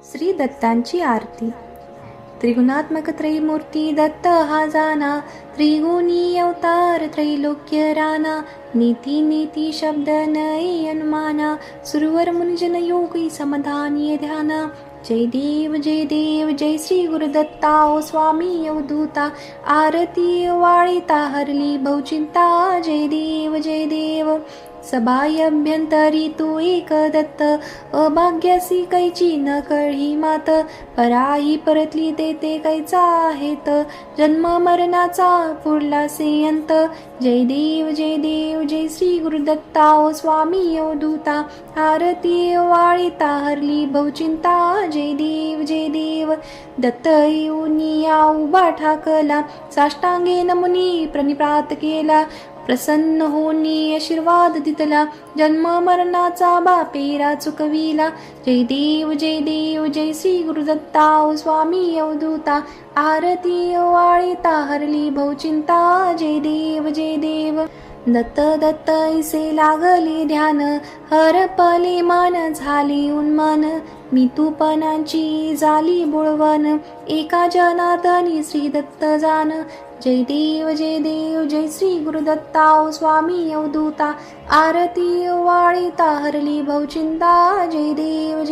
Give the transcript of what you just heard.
श्री दत्तांची आरती. त्रिगुणात्मक त्रैमूर्ती दत्त हा जाना, त्रिगुणी अवतार त्रैलोक्य राना. नीती नीती शब्द नये अनुमाना, सुरवर मुनिजन योगी समाधानी ध्याना. जय देव जय श्री गुरुदत्ता ओ स्वामी अवधूता. आरती वाळिता हरली बहुचिंता. जय देव सभाय अभ्यंतरी तू एक दत्त. अभाग्यासी कैची न कळही मात. पराही परतली ते कैचा आहेत. जन्म मरणाचा पुरला से अंत. जय देव जय श्री गुरुदत्ता ओ स्वामी अवधूता. आरती वाळिता हरली बहुचिंता. जय देव दत्त येऊनी या उभा ठाकला. साष्टांगे नमुनी प्रणिपात केला. प्रसन्न होनी आशीर्वाद दितला. जन्म मरणाचा बापेरा चुकविला. जय देव जय श्री गुरुदत्ता ओ स्वामी अवधूता. आरती वाळिता हरली बहुचिंता. जय देव दत्त ऐसे लागले ध्यान. हरपले मन झाले उन्मन. मी तूपणाची झाली बुळवण. एका जनार्दनी श्री दत्त जान. जय देव जय श्री गुरुदत्ता ओ स्वामी अवधूता. आरती वाळिता हरली बहुचिंता. जय देव